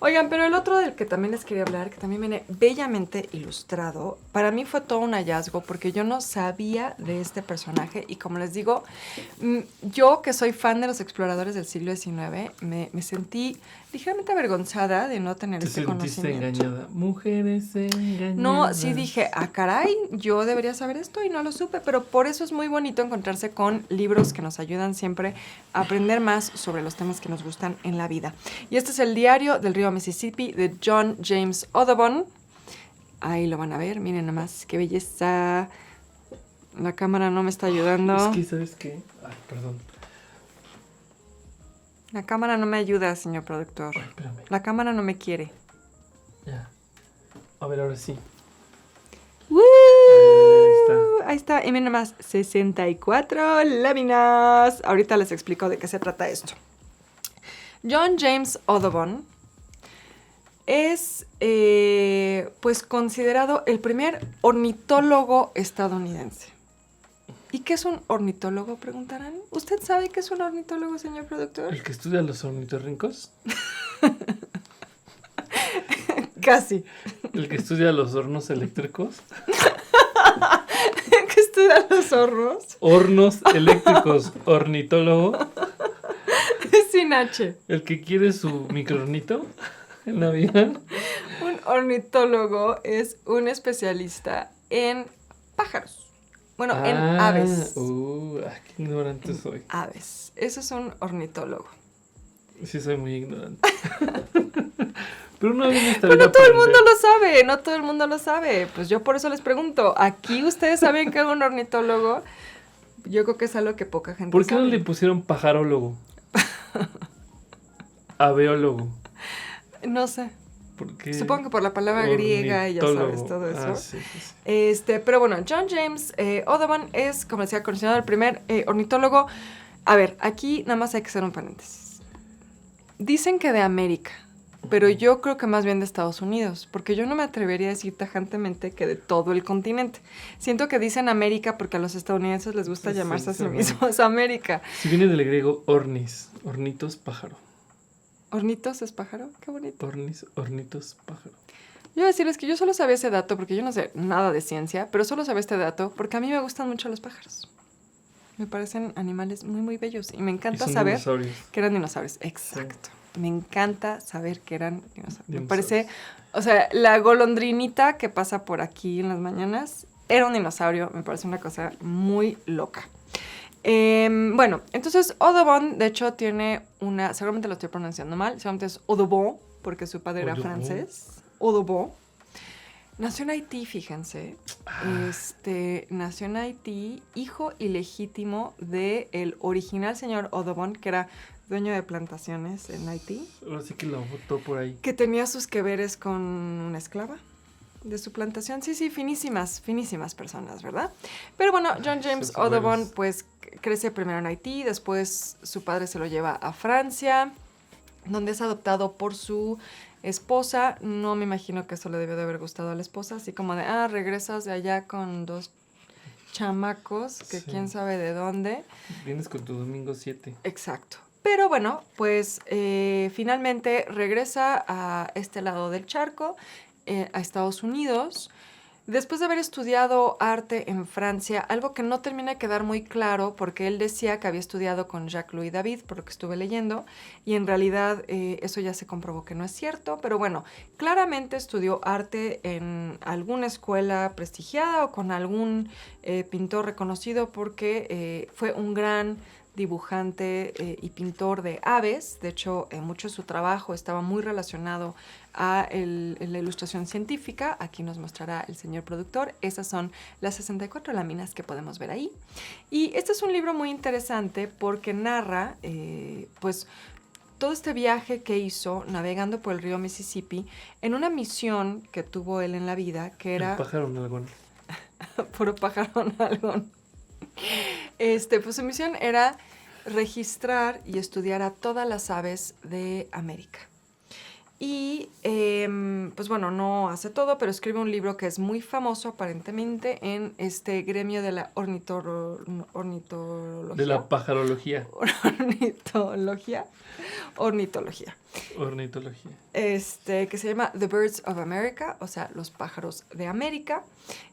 Oigan, pero el otro del que también les quería hablar, que también viene bellamente ilustrado, para mí fue todo un hallazgo porque yo no sabía de este personaje y como les digo, yo que soy fan de los exploradores del siglo XIX, me sentí ligeramente avergonzada de no tener este conocimiento. Te sentiste engañada. Mujeres engañadas. No, sí dije, caray, yo debería saber esto y no lo supe, pero por eso es muy bonito encontrarse con libros que nos ayudan siempre a aprender más sobre los temas que nos gustan en la vida. Y este es el Diario del Río Mississippi de John James Audubon. Ahí lo van a ver, miren nomás, qué belleza. La cámara no me está ayudando. Es que, ¿sabes qué? Ay, perdón. La cámara no me ayuda, señor productor. Ay, espérame. La cámara no me quiere. Ya. A ver, ahora sí. ¡Woo! Ahí Ahí está. Y miren nomás, 64 láminas. Ahorita les explico de qué se trata esto. John James Audubon es pues considerado el primer ornitólogo estadounidense. ¿Y qué es un ornitólogo? Preguntarán. ¿Usted sabe qué es un ornitólogo, señor productor? ¿El que estudia los ornitorrincos? Casi. ¿El que estudia los hornos eléctricos? ¿Qué estudian los hornos? Hornos eléctricos, ornitólogo. Es sin H. ¿El que quiere su microornito en Navidad? Un ornitólogo es un especialista en pájaros. Bueno, en aves. Qué ignorante soy. Aves. Eso es un ornitólogo. Sí, soy muy ignorante. Pero no viene esta Pero vida no todo a el mundo aprender. lo sabe, no todo el mundo lo sabe. Pues yo por eso les pregunto, ¿aquí ustedes saben que es un ornitólogo? Yo creo que es algo que poca gente ¿Por qué sabe. no le pusieron pajarólogo? Aveólogo. No sé. Porque Supongo que por la palabra griega y ya sabes todo eso. Sí, sí. Pero bueno, John James Audubon es, como decía, considerado el primer ornitólogo. A ver, aquí nada más hay que hacer un paréntesis. Dicen que de América, pero yo creo que más bien de Estados Unidos, porque yo no me atrevería a decir tajantemente que de todo el continente. Siento que dicen América porque a los estadounidenses les gusta llamarse a sí mismos América. Si viene del griego ornis, ornitos, pájaro. ¿Hornitos es pájaro? Qué bonito. Ornis, ornitos, pájaro. Yo voy a decirles que yo solo sabía ese dato porque yo no sé nada de ciencia, pero solo sabía este dato porque a mí me gustan mucho los pájaros. Me parecen animales muy, muy bellos y me encanta saber que eran dinosaurios. Exacto. Sí. Me encanta saber que eran dinosaurios. Me parece, o sea, la golondrinita que pasa por aquí en las mañanas era un dinosaurio. Me parece una cosa muy loca. Bueno, entonces Audubon, de hecho, tiene una, seguramente lo estoy pronunciando mal, seguramente es Audubon, porque su padre era francés. Audubon. Nació en Haití, fíjense. Nació en Haití, hijo ilegítimo del original señor Audubon, que era dueño de plantaciones en Haití. Ahora sí que lo votó por ahí. Que tenía sus que veres con una esclava de su plantación. Sí, finísimas personas, ¿verdad? Pero bueno, John James Audubon, pues, crece primero en Haití, después su padre se lo lleva a Francia, donde es adoptado por su esposa. No me imagino que eso le debió de haber gustado a la esposa, así como de, regresas de allá con 2 chamacos, que sí. Quién sabe de dónde. Vienes con tu domingo 7. Exacto. Pero bueno, pues finalmente regresa a este lado del charco, a Estados Unidos. Después de haber estudiado arte en Francia, algo que no termina de quedar muy claro, porque él decía que había estudiado con Jacques-Louis David, por lo que estuve leyendo, y en realidad eso ya se comprobó que no es cierto, pero bueno, claramente estudió arte en alguna escuela prestigiada o con algún pintor reconocido, porque fue un gran dibujante y pintor de aves. De hecho, mucho de su trabajo estaba muy relacionado a la ilustración científica. Aquí nos mostrará el señor productor. Esas son las 64 láminas que podemos ver ahí. Y este es un libro muy interesante porque narra, pues, todo este viaje que hizo navegando por el río Mississippi en una misión que tuvo él en la vida, que era... El pájaro nalgón. Puro pájaro nalgón. Pues su misión era registrar y estudiar a todas las aves de América. Y pues pues bueno, no hace todo, pero escribe un libro que es muy famoso aparentemente en este gremio de la ornitología. De la pajarología. Ornitología. Ornitología. Ornitología. Que se llama The Birds of America, o sea, los pájaros de América,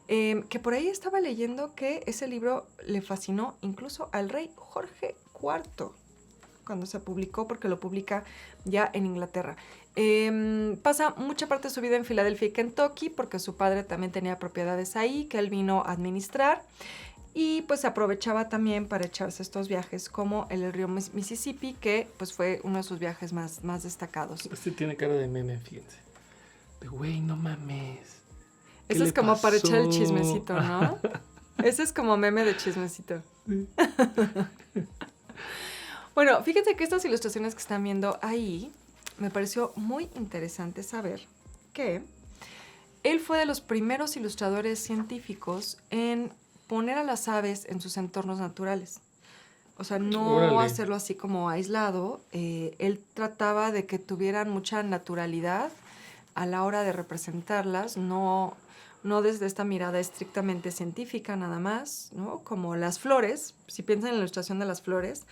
que por ahí estaba leyendo que ese libro le fascinó incluso al rey Jorge IV cuando se publicó, porque lo publica ya en Inglaterra. Pasa mucha parte de su vida en Filadelfia y Kentucky, porque su padre también tenía propiedades ahí, que él vino a administrar. Y pues aprovechaba también para echarse estos viajes como el río Mississippi, que pues fue uno de sus viajes más destacados. Este tiene cara de meme, fíjense. De güey, no mames. Eso es como para echar el chismecito, ¿no? Ese es como meme de chismecito. Sí. Bueno, fíjense que estas ilustraciones que están viendo ahí, me pareció muy interesante saber que él fue de los primeros ilustradores científicos en poner a las aves en sus entornos naturales. O sea, no Órale. hacerlo así como aislado. Él trataba de que tuvieran mucha naturalidad a la hora de representarlas, no desde esta mirada estrictamente científica nada más, ¿no? Como las flores, si piensan en la ilustración de las flores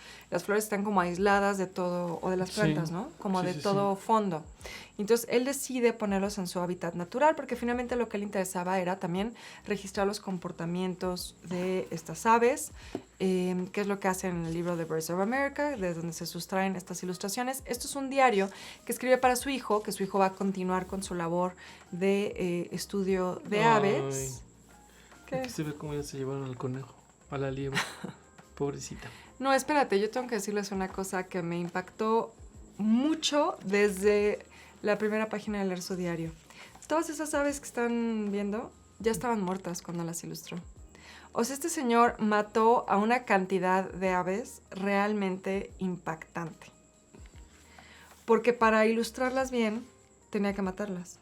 están como aisladas de todo, o de las plantas, Sí. ¿no? Como Sí, de sí, todo fondo. Entonces, él decide ponerlos en su hábitat natural, porque finalmente lo que le interesaba era también registrar los comportamientos de estas aves, que es lo que hacen en el libro The Birds of America, de donde se sustraen estas ilustraciones. Esto es un diario que escribe para su hijo, que su hijo va a continuar con su labor de estudio de aves. ¿Qué? Aquí se ve cómo ya se llevaron al conejo, a la liebre. Pobrecita. No, espérate, yo tengo que decirles una cosa que me impactó mucho desde la primera página de leer su diario. Todas esas aves que están viendo ya estaban muertas cuando las ilustró. O sea, este señor mató a una cantidad de aves realmente impactante. Porque para ilustrarlas bien, tenía que matarlas.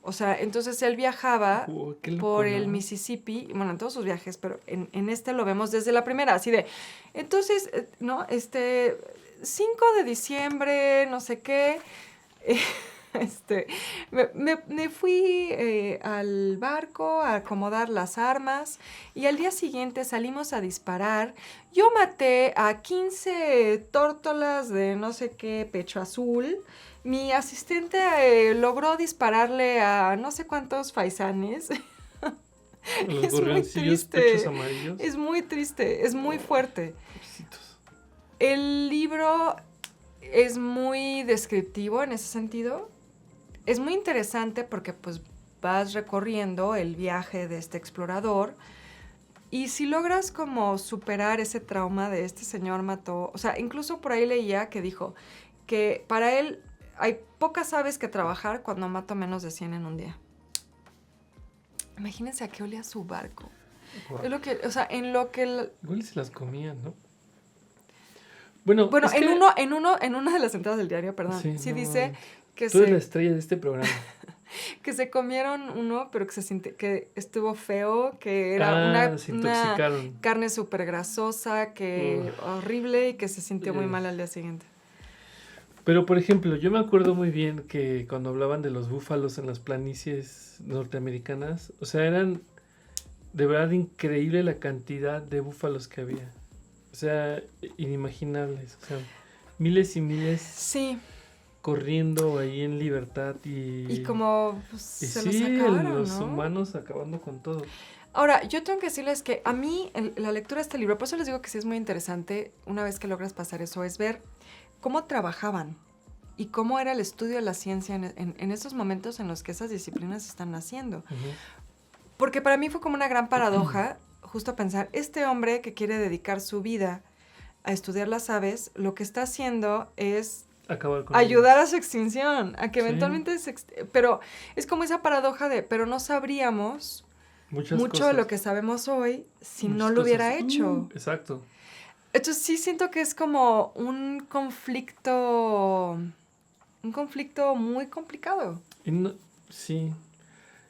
O sea, entonces él viajaba Qué loco, por el ¿no? Mississippi, bueno, en todos sus viajes, pero en este lo vemos desde la primera, así de, entonces, ¿no? 5 de diciembre, no sé qué, me fui al barco a acomodar las armas y al día siguiente salimos a disparar. Yo maté a 15 tórtolas de no sé qué pecho azul. Mi asistente logró dispararle a no sé cuántos faisanes. Los Es muy gorrioncillos, triste. pechos amarillos. Es muy triste, es muy fuerte. Pobrecitos. El libro es muy descriptivo en ese sentido. Es muy interesante porque pues vas recorriendo el viaje de este explorador y si logras como superar ese trauma de este señor mató, o sea, incluso por ahí leía que dijo que para él hay pocas aves que trabajar cuando mato menos de 100 en un día. Imagínense a qué olía su barco. Guau. Es lo que, o sea, en lo que... Igual se las comían, ¿no? Bueno, es en que... en una de las entradas del diario, perdón, sí no, dice que tú eres la estrella de este programa. que se comieron uno, pero que estuvo feo, que era Se una intoxicaron. carne súper grasosa, que horrible y que se sintió muy Ugh. mal al día siguiente. Pero, por ejemplo, yo me acuerdo muy bien que cuando hablaban de los búfalos en las planicies norteamericanas, o sea, eran de verdad increíble la cantidad de búfalos que había. O sea, inimaginables. O sea, miles y miles Sí, corriendo ahí en libertad y como pues, y se sí, los acabaron, los ¿no? humanos acabando con todo. Ahora, yo tengo que decirles que a mí la lectura de este libro, por eso les digo que sí es muy interesante, una vez que logras pasar eso, es ver cómo trabajaban y cómo era el estudio de la ciencia en esos momentos en los que esas disciplinas están naciendo. Ujú. Porque para mí fue como una gran paradoja justo pensar, este hombre que quiere dedicar su vida a estudiar las aves, lo que está haciendo es Acabar con ayudar ellos. a su extinción, a que Sí. eventualmente pero es como esa paradoja de, pero no sabríamos Muchas mucho cosas. de lo que sabemos hoy si no Muchas lo hubiera cosas. hecho. Exacto. Entonces sí siento que es como un conflicto muy complicado. Y no- sí.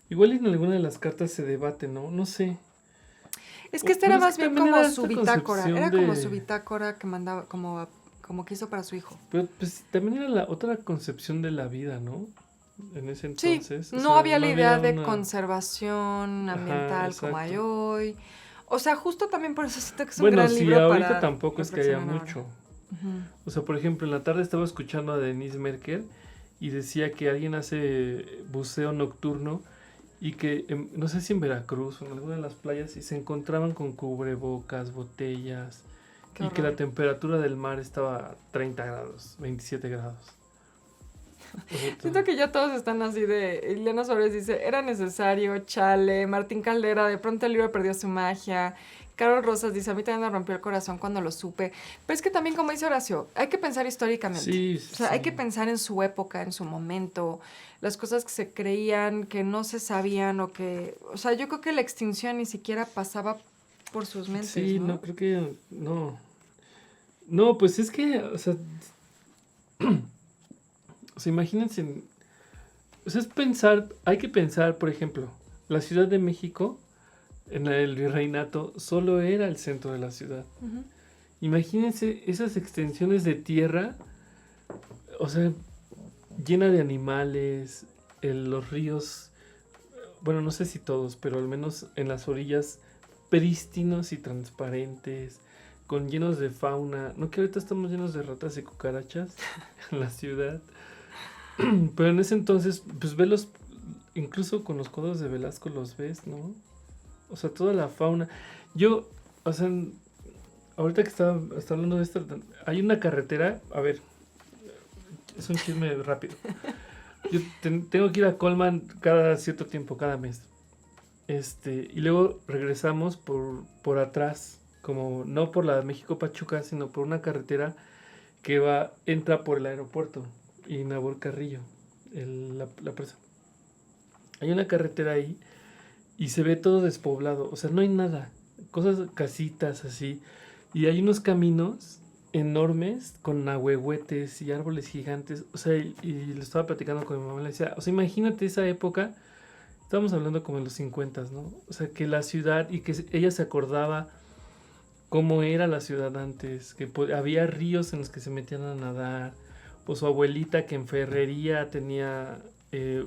Igual en alguna de las cartas se debate, ¿no? No sé. Es que Pero era es más que bien también como era su esta bitácora, concepción era como de- su bitácora que mandaba, como que hizo para su hijo. Pero pues también era la otra concepción de la vida, ¿no? en ese Sí, entonces. O no sea, había la idea de una... conservación Ajá, ambiental como hay exacto. hoy. O sea, justo también por eso siento que es un Bueno, gran sí, libro ahorita para tampoco es que haya reflexionar ahora. mucho. Ujú. O sea, por ejemplo, en la tarde estaba escuchando a Denise Merker y decía que alguien hace buceo nocturno y que, no sé si en Veracruz o en alguna de las playas, y se encontraban con cubrebocas, botellas, Qué y que horror. la temperatura del mar estaba a 30 grados, 27 grados. O sea, Siento que ya todos están así de... Elena Suárez dice, era necesario, chale. Martín Caldera, de pronto el libro perdió su magia. Carol Rosas dice, a mí también me rompió el corazón cuando lo supe. Pero es que también, como dice Horacio, hay que pensar históricamente. sí, O sea, hay sí. que pensar en su época, en su momento, las cosas que se creían, que no se sabían o que... O sea, yo creo que la extinción ni siquiera pasaba por sus mentes, Sí, ¿no? no, creo que no. No, pues es que, o sea, imagínense, o sea, es pensar, hay que pensar, por ejemplo, la Ciudad de México, en el virreinato, solo era el centro de la ciudad. Ujú. Imagínense esas extensiones de tierra, o sea, llena de animales, los ríos, bueno, no sé si todos, pero al menos en las orillas, prístinos y transparentes, con llenos de fauna. No que ahorita estamos llenos de ratas y cucarachas en la ciudad, pero en ese entonces, pues velos, incluso con los codos de Velasco los ves, ¿no? O sea, toda la fauna. Yo, o sea, ahorita que está hablando de esto, hay una carretera, a ver, es un chisme rápido. Yo tengo que ir a Colman cada cierto tiempo, cada mes. Y luego regresamos por atrás, como no por la México Pachuca, sino por una carretera que entra por el aeropuerto y Nabor Carrillo, la presa. Hay una carretera ahí y se ve todo despoblado, o sea, no hay nada, cosas, casitas así, y hay unos caminos enormes con ahuehuetes y árboles gigantes, o sea, y lo estaba platicando con mi mamá, le decía, o sea, imagínate esa época. Estábamos hablando como en los 50, ¿no? O sea, que la ciudad y que ella se acordaba cómo era la ciudad antes, que había ríos en los que se metían a nadar, o su abuelita que en Ferrería tenía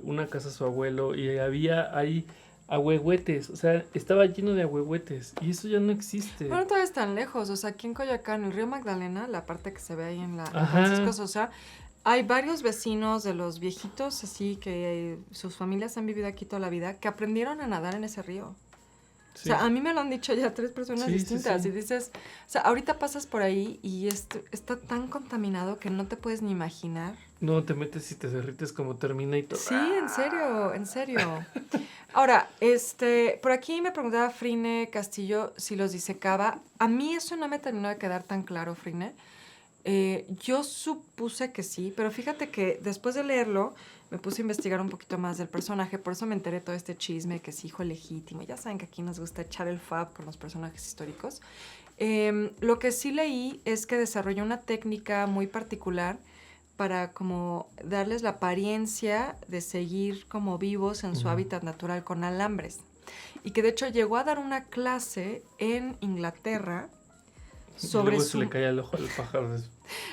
una casa su abuelo y había ahí ahuehuetes, o sea, estaba lleno de ahuehuetes y eso ya no existe. Bueno, todavía están lejos, o sea, aquí en Coyoacán, el río Magdalena, la parte que se ve ahí en Ajá, Francisco Sosa, hay varios vecinos de los viejitos, así que sus familias han vivido aquí toda la vida, que aprendieron a nadar en ese río. O sí, sea, a mí me lo han dicho ya 3 personas sí, sí, distintas sí. y dices, o sea, ahorita pasas por ahí y esto está tan contaminado que no te puedes ni imaginar. No te metes y te derrites como Terminator. Sí, en serio, en serio. Ahora, por aquí me preguntaba Frine Castillo si los disecaba. A mí eso no me terminó de quedar tan claro, Frine. Yo supuse que sí, pero fíjate que después de leerlo me puse a investigar un poquito más del personaje, por eso me enteré todo este chisme que es hijo legítimo. Ya saben que aquí nos gusta echar el fab con los personajes históricos. Lo que sí leí es que desarrolló una técnica muy particular para como darles la apariencia de seguir como vivos en su hábitat natural con alambres. Y que de hecho llegó a dar una clase en Inglaterra Y sobre luego se le su... cae el ojo al pájaro.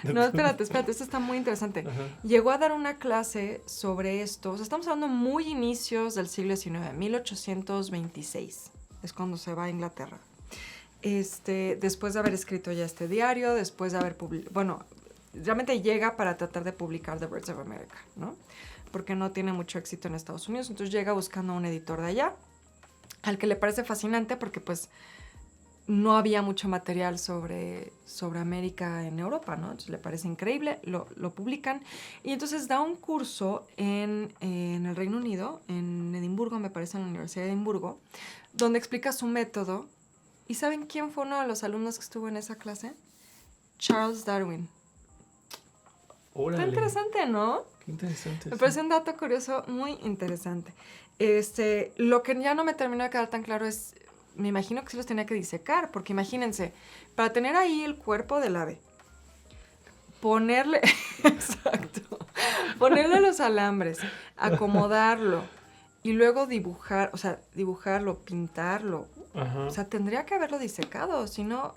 No, espérate, esto está muy interesante. Ajá. Llegó a dar una clase sobre esto, o sea, estamos hablando muy inicios del siglo XIX, 1826, es cuando se va a Inglaterra. Después de haber escrito ya este diario, después de haber bueno, realmente llega para tratar de publicar The Birds of America, ¿no? Porque no tiene mucho éxito en Estados Unidos, entonces llega buscando a un editor de allá, al que le parece fascinante porque pues no había mucho material sobre América en Europa, ¿no? Entonces le parece increíble, lo publican y entonces da un curso en el Reino Unido, en Edimburgo, me parece, en la Universidad de Edimburgo, donde explica su método. ¿Y saben quién fue uno de los alumnos que estuvo en esa clase? Charles Darwin. Está Órale. interesante, ¿no? Qué interesante. Me Sí. parece un dato curioso muy interesante. Lo que ya no me terminó de quedar tan claro es, me imagino que sí los tenía que disecar, porque imagínense, para tener ahí el cuerpo del ave, ponerle, exacto, ponerle los alambres, acomodarlo y luego dibujar, o sea, dibujarlo, pintarlo, Ajá. o sea, tendría que haberlo disecado, si no,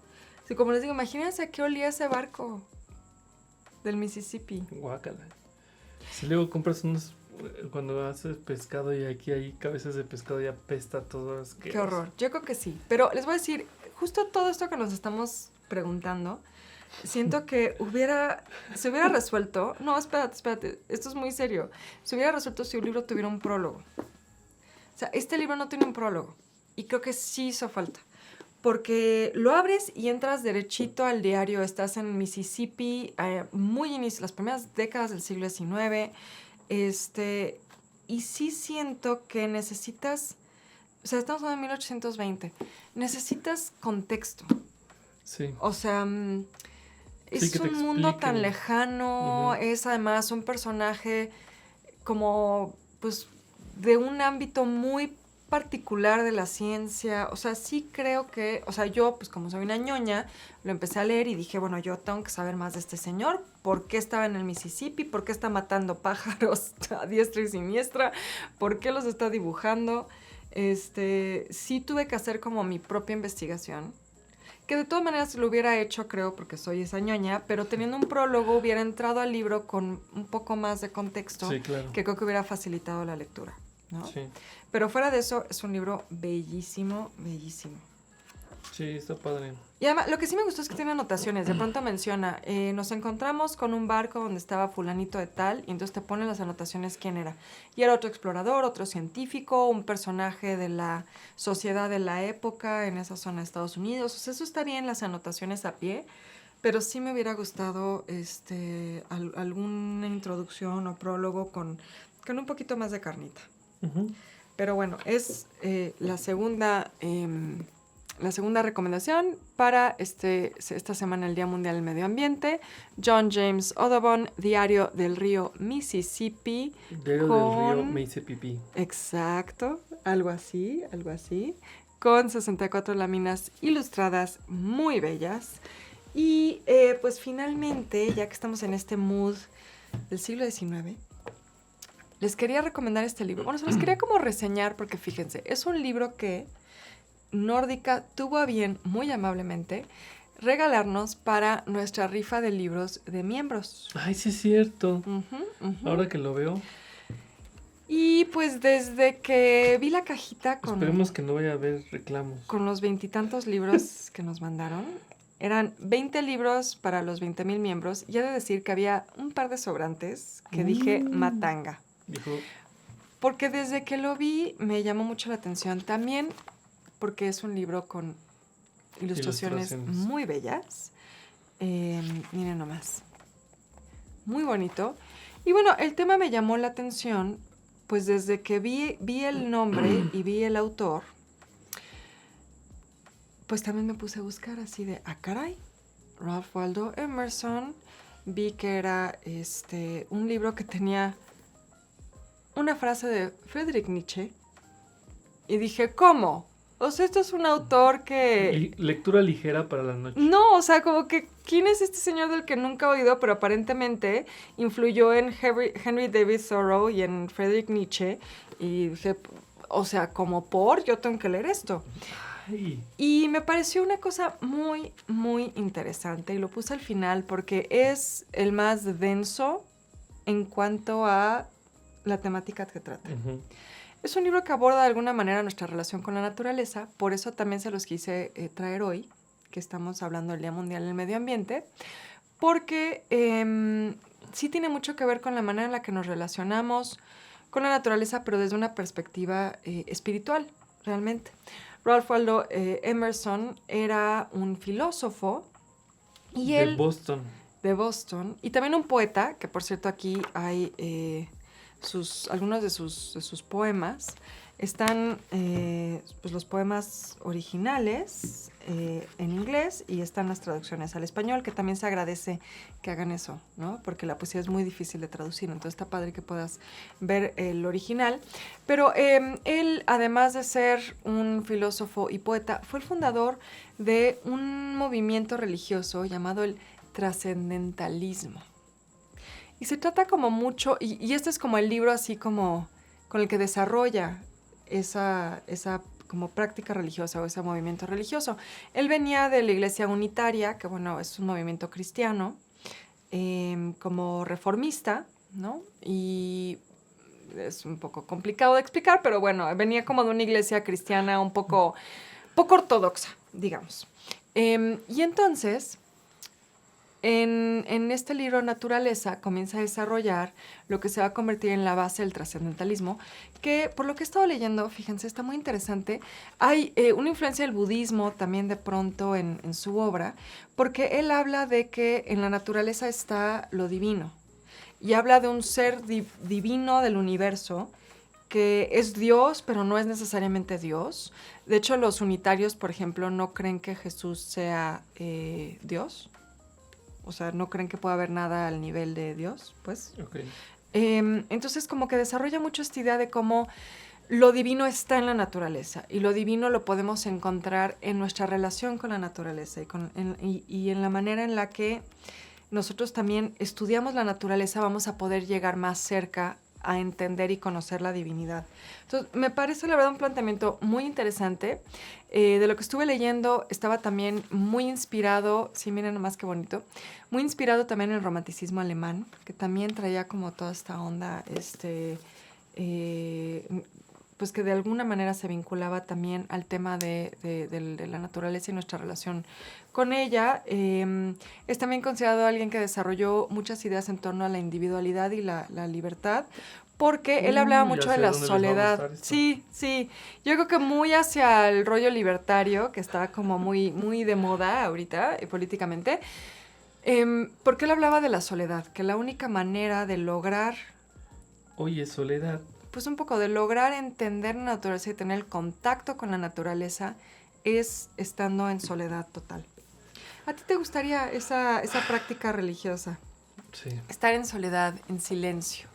si como les digo, imagínense qué olía ese barco del Mississippi. Guácala. Si luego compras cuando haces pescado y aquí hay cabezas de pescado y apesta todo. Es que Qué horror. Yo creo que sí. Pero les voy a decir, justo todo esto que nos estamos preguntando, siento que se hubiera resuelto. No, espérate. Esto es muy serio. Se hubiera resuelto si un libro tuviera un prólogo. O sea, este libro no tiene un prólogo. Y creo que sí hizo falta. Porque lo abres y entras derechito al diario. Estás en Mississippi, muy inicio, las primeras décadas del siglo XIX. Y sí siento que necesitas... O sea, estamos hablando de 1820. Necesitas contexto. Sí. O sea, Sí, es que te un mundo tan expliquen. lejano. Ujú. Es además un personaje como, pues, de un ámbito muy particular de la ciencia. O sea, sí creo que, o sea, yo, pues como soy una ñoña, lo empecé a leer y dije, bueno, yo tengo que saber más de este señor. ¿Por qué estaba en el Mississippi? ¿Por qué está matando pájaros a diestra y siniestra? ¿Por qué los está dibujando? Sí tuve que hacer como mi propia investigación. Que de todas maneras lo hubiera hecho, creo, porque soy esa ñoña, pero teniendo un prólogo hubiera entrado al libro con un poco más de contexto, Sí, claro. que creo que hubiera facilitado la lectura, ¿no? Sí. Pero fuera de eso, es un libro bellísimo, bellísimo. Sí, está padre. Y además, lo que sí me gustó es que tiene anotaciones. De pronto menciona, nos encontramos con un barco donde estaba fulanito de tal, y entonces te ponen las anotaciones quién era. Y era otro explorador, otro científico, un personaje de la sociedad de la época en esa zona de Estados Unidos. O sea, eso estaría en las anotaciones a pie, pero sí me hubiera gustado alguna introducción o prólogo con un poquito más de carnita. Ujú. Pero bueno, es la segunda recomendación para esta semana, el Día Mundial del Medio Ambiente. John James Audubon, Diario del Río Mississippi. Diario del río me hice pipí. Exacto, algo así. Con 64 láminas ilustradas muy bellas. Y pues finalmente, ya que estamos en este mood del siglo XIX, les quería recomendar este libro. Bueno, se los quería como reseñar porque fíjense, es un libro que Nórdica tuvo a bien, muy amablemente, regalarnos para nuestra rifa de libros de miembros. Ay, sí es cierto. Ujú. Ahora que lo veo, Y pues desde que vi la cajita esperemos que no vaya a haber reclamos. con los 20 y tantos libros que nos mandaron, eran 20 libros para los 20,000 miembros, y he de decir que había un par de sobrantes que dije matanga. Dijo, Porque desde que lo vi me llamó mucho la atención. También porque es un libro con ilustraciones muy bellas. Miren nomás. Muy bonito. Y bueno, el tema me llamó la atención, pues desde que vi el nombre y vi el autor, pues también me puse a buscar así de, caray, Ralph Waldo Emerson. Vi que era un libro que tenía una frase de Friedrich Nietzsche. Y dije, ¿cómo? O sea, esto es un autor que... lectura ligera para la noche. No, o sea, como que, ¿quién es este señor del que nunca he oído, pero aparentemente influyó en Henry David Thoreau y en Friedrich Nietzsche? Y dije, o sea, yo tengo que leer esto. Ay, Y me pareció una cosa muy, muy interesante, y lo puse al final porque es el más denso en cuanto a la temática que trata. ujú. Es un libro que aborda de alguna manera nuestra relación con la naturaleza, por eso también se los quise traer hoy, que estamos hablando del Día Mundial del Medio Ambiente, porque sí tiene mucho que ver con la manera en la que nos relacionamos con la naturaleza, pero desde una perspectiva espiritual, realmente. Ralph Waldo Emerson era un filósofo y De Boston. de Boston, y también un poeta, que por cierto aquí hay algunos de sus poemas. Están pues los poemas originales en inglés, y están las traducciones al español, que también se agradece que hagan eso, ¿no? Porque la poesía es muy difícil de traducir, entonces está padre que puedas ver el original. Pero él, además de ser un filósofo y poeta, fue el fundador de un movimiento religioso llamado el trascendentalismo. Y se trata como mucho, y este es como el libro así como con el que desarrolla esa como práctica religiosa o ese movimiento religioso. Él venía de la Iglesia Unitaria, que bueno, es un movimiento cristiano, como reformista, ¿no? Y es un poco complicado de explicar, pero bueno, venía como de una iglesia cristiana un poco ortodoxa, digamos. Y entonces, en este libro Naturaleza comienza a desarrollar lo que se va a convertir en la base del trascendentalismo, que por lo que he estado leyendo, fíjense, está muy interesante. Hay una influencia del budismo también de pronto en su obra, porque él habla de que en la naturaleza está lo divino, y habla de un ser divino del universo, que es Dios, pero no es necesariamente Dios. De hecho, los unitarios, por ejemplo, no creen que Jesús sea Dios. O sea, no creen que pueda haber nada al nivel de Dios, pues. Okay. Entonces, como que desarrolla mucho esta idea de cómo lo divino está en la naturaleza, y lo divino lo podemos encontrar en nuestra relación con la naturaleza y en la manera en la que nosotros también estudiamos la naturaleza, vamos a poder llegar más cerca a entender y conocer la divinidad. Entonces, me parece la verdad un planteamiento muy interesante. De lo que estuve leyendo, estaba también muy inspirado, sí, miren nomás qué bonito, muy inspirado también en el romanticismo alemán, que también traía como toda esta onda, pues que de alguna manera se vinculaba también al tema de la naturaleza y nuestra relación con ella. Es también considerado alguien que desarrolló muchas ideas en torno a la individualidad y la libertad, porque él hablaba mucho de la soledad. Sí, sí. Yo creo que muy hacia el rollo libertario, que está como muy, muy de moda ahorita políticamente. Porque él hablaba de la soledad, que la única manera de lograr... Oye, soledad. Pues un poco de lograr entender la naturaleza y tener el contacto con la naturaleza es estando en soledad total. ¿A ti te gustaría esa práctica religiosa? Sí. Estar en soledad, en silencio,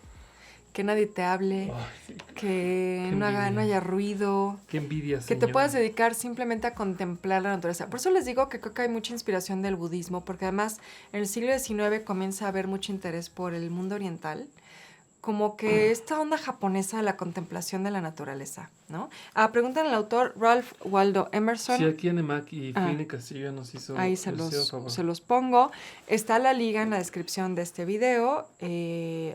que nadie te hable, Ay, que no haya ruido. Qué envidia, que señor. te puedas dedicar simplemente a contemplar la naturaleza. Por eso les digo que creo que hay mucha inspiración del budismo, porque además en el siglo XIX comienza a haber mucho interés por el mundo oriental, como que esta onda japonesa de la contemplación de la naturaleza, ¿no? Preguntan al autor Ralph Waldo Emerson. Sí, aquí Anemak y Fine Castillo nos hizo... Ahí se los pongo. Está la liga en la descripción de este video,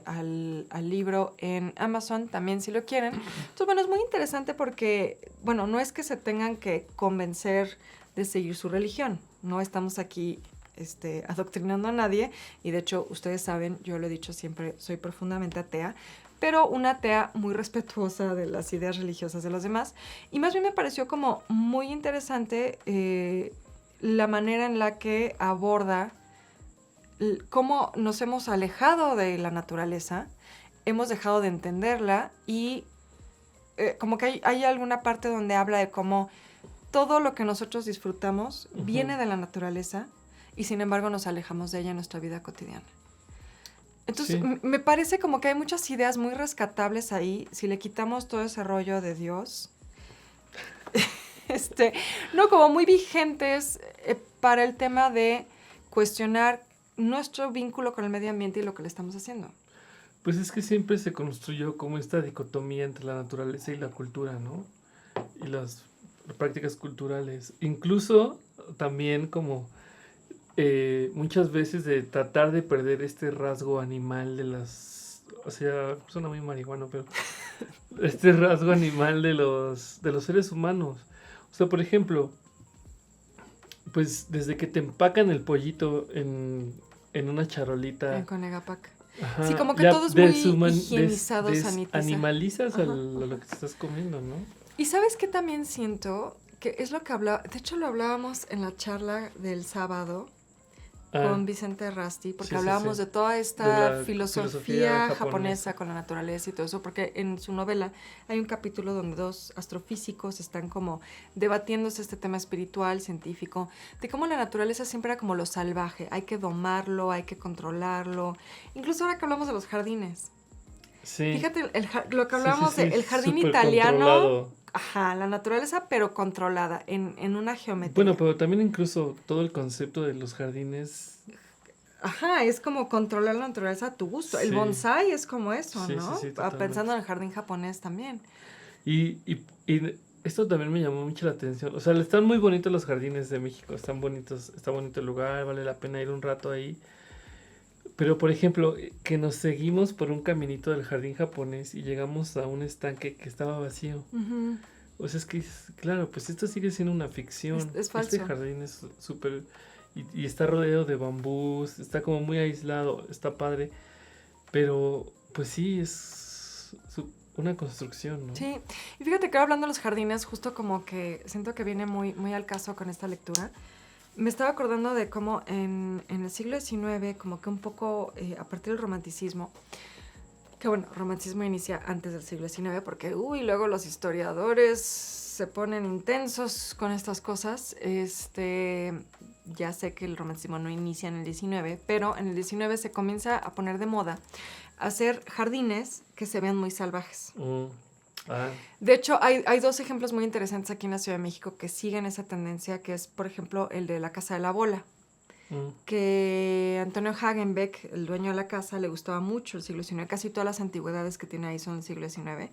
al libro en Amazon también si lo quieren. Entonces, bueno, es muy interesante porque, bueno, no es que se tengan que convencer de seguir su religión. No estamos aquí adoctrinando a nadie, y de hecho ustedes saben, yo lo he dicho siempre, soy profundamente atea, pero una atea muy respetuosa de las ideas religiosas de los demás, y más bien me pareció como muy interesante la manera en la que aborda cómo nos hemos alejado de la naturaleza, hemos dejado de entenderla, y como que hay alguna parte donde habla de cómo todo lo que nosotros disfrutamos viene de la naturaleza, y sin embargo nos alejamos de ella en nuestra vida cotidiana. Entonces, sí, me parece como que hay muchas ideas muy rescatables ahí, si le quitamos todo ese rollo de Dios, no, como muy vigentes para el tema de cuestionar nuestro vínculo con el medio ambiente y lo que le estamos haciendo. Pues es que siempre se construyó como esta dicotomía entre la naturaleza y la cultura, ¿no? Y las prácticas culturales. Incluso también como... muchas veces de tratar de perder este rasgo animal de las... O sea, suena muy marihuano, pero... este rasgo animal de los seres humanos. O sea, por ejemplo, pues desde que te empacan el pollito en una charolita... En Conegapac. Ajá, sí, como que todo es muy higienizado, sanitizado. Animalizas a lo que te estás comiendo, ¿no? Y ¿sabes qué también siento? Que es lo que hablaba... De hecho, lo hablábamos en la charla del sábado con Vicente Rasti, porque hablábamos de toda esta filosofía japonesa con la naturaleza y todo eso, porque en su novela hay un capítulo donde dos astrofísicos están como debatiéndose este tema espiritual, científico, de cómo la naturaleza siempre era como lo salvaje, hay que domarlo, hay que controlarlo, incluso ahora que hablamos de los jardines. Sí. Fíjate lo que hablábamos del jardín italiano. Controlado. Ajá, la naturaleza, pero controlada, en una geometría. Bueno, pero también incluso todo el concepto de los jardines... Ajá, es como controlar la naturaleza a tu gusto. Sí. El bonsái es como eso, sí, ¿no? Sí, pensando en el jardín japonés también. Y esto también me llamó mucho la atención. O sea, están muy bonitos los jardines de México, están bonitos, está bonito el lugar, vale la pena ir un rato ahí. Pero, por ejemplo, que nos seguimos por un caminito del jardín japonés y llegamos a un estanque que estaba vacío. Ujú. O sea, es que, claro, pues esto sigue siendo una ficción. Es falso. Este jardín es súper... Y está rodeado de bambús, está como muy aislado, está padre. Pero, pues sí, es una construcción, ¿no? Sí, y fíjate que hablando de los jardines, justo como que siento que viene muy, muy al caso con esta lectura. Me estaba acordando de cómo en el siglo XIX, como que un poco a partir del romanticismo, que bueno, romanticismo inicia antes del siglo XIX, porque luego los historiadores se ponen intensos con estas cosas. Ya sé que el romanticismo no inicia en el XIX, pero en el XIX se comienza a poner de moda hacer jardines que se vean muy salvajes. Ah, De hecho, hay dos ejemplos muy interesantes aquí en la Ciudad de México que siguen esa tendencia, que es, por ejemplo, el de la Casa de la Bola, que Antonio Hagenbeck, el dueño de la casa, le gustaba mucho el siglo XIX. Casi todas las antigüedades que tiene ahí son del siglo XIX.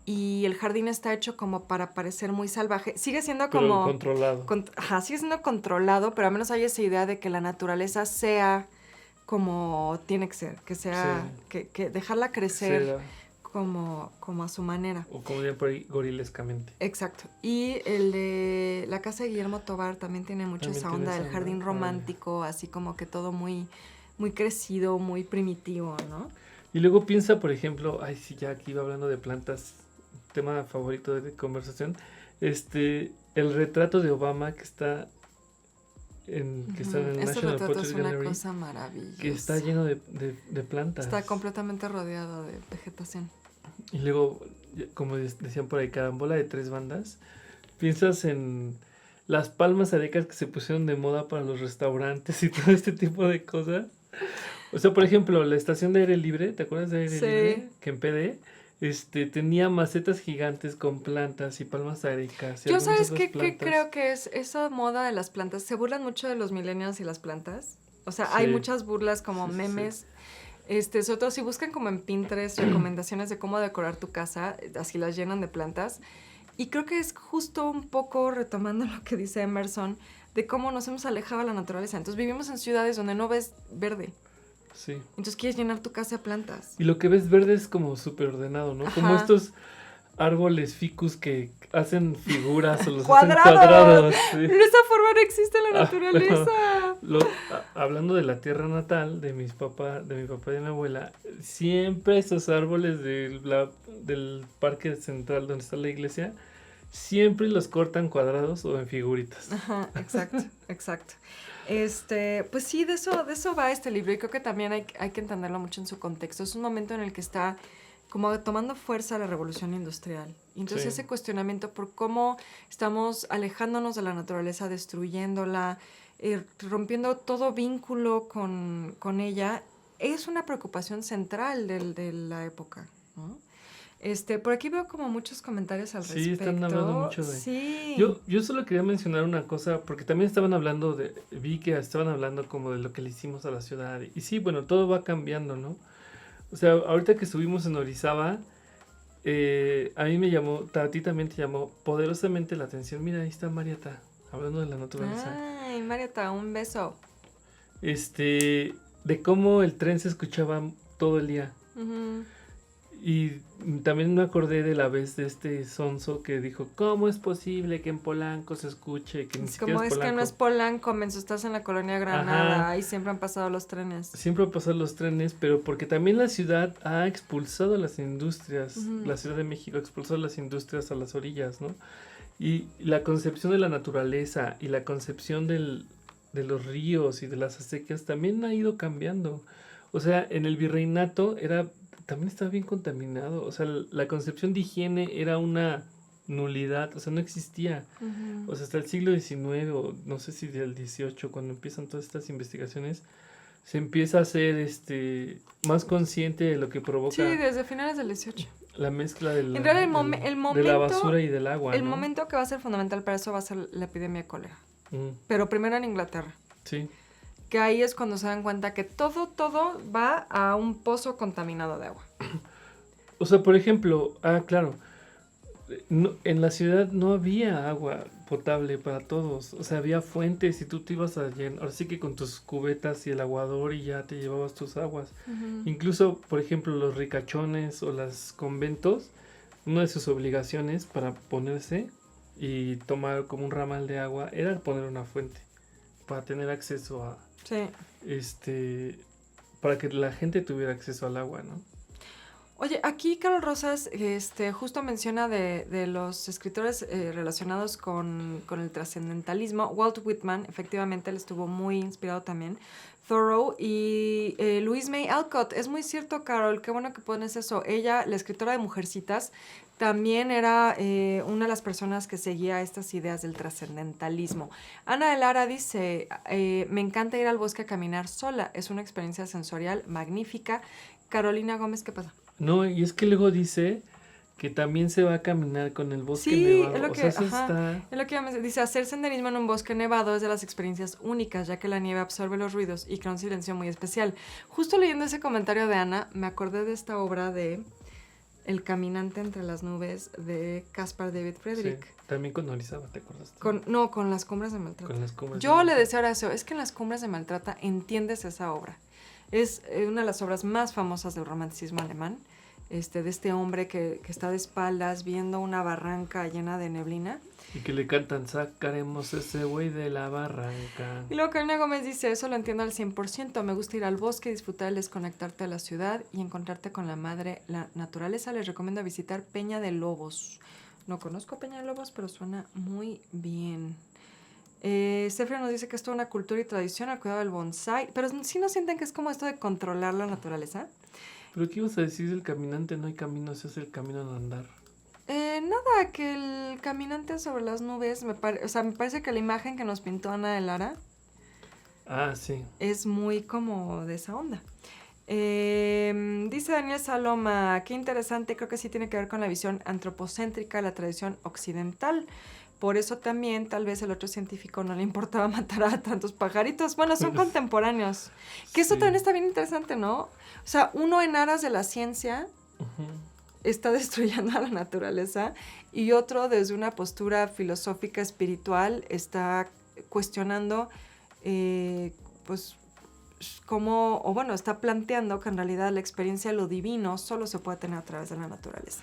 Y el jardín está hecho como para parecer muy salvaje. Sigue siendo pero como... controlado. sigue siendo controlado, pero al menos hay esa idea de que la naturaleza sea como tiene que ser, que sea... Sí. Que dejarla crecer como a su manera. O como dirían por ahí, gorilescamente. Exacto. Y el de la casa de Guillermo Tovar también tiene mucho esa onda del jardín romántico, así como que todo muy, muy crecido, muy primitivo, ¿no? Y luego piensa, por ejemplo, sí, ya aquí iba hablando de plantas, tema favorito de conversación, el retrato de Obama que está en el National Portrait Gallery. Es una Gallery, cosa maravillosa. que está lleno de plantas. Está completamente rodeado de vegetación. Y luego, como decían por ahí, carambola de 3 bandas. Piensas en las palmas arecas que se pusieron de moda para los restaurantes y todo este tipo de cosas. O sea, por ejemplo, la estación de aire libre, ¿te acuerdas de aire libre? Que en PD tenía macetas gigantes con plantas y palmas arecas. Yo, ¿sabes qué creo que es esa moda de las plantas? Se burlan mucho de los millennials y las plantas. O sea, hay muchas burlas como memes. Sobre todo si buscan como en Pinterest recomendaciones de cómo decorar tu casa, así las llenan de plantas. Y creo que es justo un poco retomando lo que dice Emerson, de cómo nos hemos alejado de la naturaleza. Entonces vivimos en ciudades donde no ves verde. Sí. Entonces quieres llenar tu casa de plantas. Y lo que ves verde es como súper ordenado, ¿no? Ajá. Como estos árboles ficus que hacen figuras o los hacen cuadrados. Sí. De esa forma no existe la naturaleza. Hablando de la tierra natal de mi papá y de mi abuela, siempre esos árboles del parque central donde está la iglesia, siempre los cortan cuadrados o en figuritas. Ajá, exacto. Pues sí, de eso va este libro, y creo que también hay que entenderlo mucho en su contexto. Es un momento en el que está como tomando fuerza la revolución industrial. Y entonces ese cuestionamiento por cómo estamos alejándonos de la naturaleza, destruyéndola, rompiendo todo vínculo con ella, es una preocupación central de la época, ¿no? Por aquí veo como muchos comentarios al respecto. Sí, están hablando mucho de... Sí. Yo solo quería mencionar una cosa, porque también vi que estaban hablando como de lo que le hicimos a la ciudad. Y sí, bueno, todo va cambiando, ¿no? O sea, ahorita que estuvimos en Orizaba, a mí me llamó, a ti también te llamó poderosamente la atención. Mira, ahí está Marieta, hablando de la naturaleza. Ay, Marieta, un beso. De cómo el tren se escuchaba todo el día. Uh-huh. Y también me acordé de la vez de sonso que dijo, ¿cómo es posible que en Polanco se escuche? Que ni siquiera es Polanco. Que no es Polanco, menso, estás en la colonia Granada. Ahí siempre han pasado los trenes. Siempre han pasado los trenes, pero porque también la ciudad ha expulsado las industrias. Uh-huh. La Ciudad de México ha expulsado las industrias a las orillas, ¿no? Y la concepción de la naturaleza y la concepción de los ríos y de las acequias también ha ido cambiando. O sea, en el virreinato también estaba bien contaminado. O sea, la concepción de higiene era una nulidad. O sea, no existía. Uh-huh. O sea, hasta el siglo XIX o no sé si del XVIII, cuando empiezan todas estas investigaciones, se empieza a ser más consciente de lo que provoca. Sí, desde finales del XVIII. La mezcla de la basura y del agua. El momento que va a ser fundamental para eso va a ser la epidemia de cólera. Pero primero en Inglaterra. Sí. Que ahí es cuando se dan cuenta que todo va a un pozo contaminado de agua. O sea, por ejemplo, claro, en la ciudad no había agua potable para todos. O sea, había fuentes y tú te ibas a llenar. Ahora sí que con tus cubetas y el aguador y ya te llevabas tus aguas. Ujú. Incluso, por ejemplo, los ricachones o los conventos, una de sus obligaciones para ponerse y tomar como un ramal de agua era poner una fuente para tener acceso a, Sí. para que la gente tuviera acceso al agua, ¿no? Oye, aquí Carol Rosas justo menciona de los escritores relacionados con el trascendentalismo. Walt Whitman, efectivamente, él estuvo muy inspirado también. Thoreau y Louise May Alcott. Es muy cierto, Carol, qué bueno que pones eso. Ella, la escritora de Mujercitas, también era una de las personas que seguía estas ideas del trascendentalismo. Ana de Lara dice, me encanta ir al bosque a caminar sola. Es una experiencia sensorial magnífica. Carolina Gómez, ¿qué pasa? No, y es que luego dice que también se va a caminar con el bosque Sí, es nevado. lo O que, sea, eso ajá, está... es lo que dice, hacer senderismo en un bosque nevado es de las experiencias únicas, ya que la nieve absorbe los ruidos y crea un silencio muy especial. Justo leyendo ese comentario de Ana, me acordé de esta obra de El caminante entre las nubes de Caspar David Sí, Friedrich. también con Orizaba, ¿te acuerdas? No, con Las cumbres de Maltrata. Con las cumbres de Yo le Maltrata. decía a Horacio, es que en Las cumbres de Maltrata entiendes esa obra. Es una de las obras más famosas del romanticismo alemán, de este hombre que está de espaldas viendo una barranca llena de neblina. Y que le cantan, sacaremos ese güey de la barranca. Y luego Karina Gómez dice, eso lo entiendo al 100%, me gusta ir al bosque, disfrutar el desconectarte a la ciudad y encontrarte con la madre, la naturaleza. Les recomiendo visitar Peña de Lobos. No conozco Peña de Lobos, pero suena muy bien. Stefano nos dice que es toda una cultura y tradición al cuidado del bonsai, pero sí no sienten que es como esto de controlar la naturaleza. ¿Pero qué ibas a decir del caminante? No hay camino, ese es el camino al andar. Nada, que el caminante sobre las nubes, me parece que la imagen que nos pintó Ana de Lara Ah, sí. es muy como de esa onda. Dice Daniel Saloma, qué interesante, creo que sí tiene que ver con la visión antropocéntrica de la tradición occidental. Por eso también tal vez el otro científico no le importaba matar a tantos pajaritos. Bueno, son contemporáneos. Que eso Sí. también está bien interesante, ¿no? O sea, uno en aras de la ciencia Ujú. está destruyendo a la naturaleza y otro desde una postura filosófica espiritual está cuestionando pues cómo, o bueno, está planteando que en realidad la experiencia de lo divino solo se puede tener a través de la naturaleza.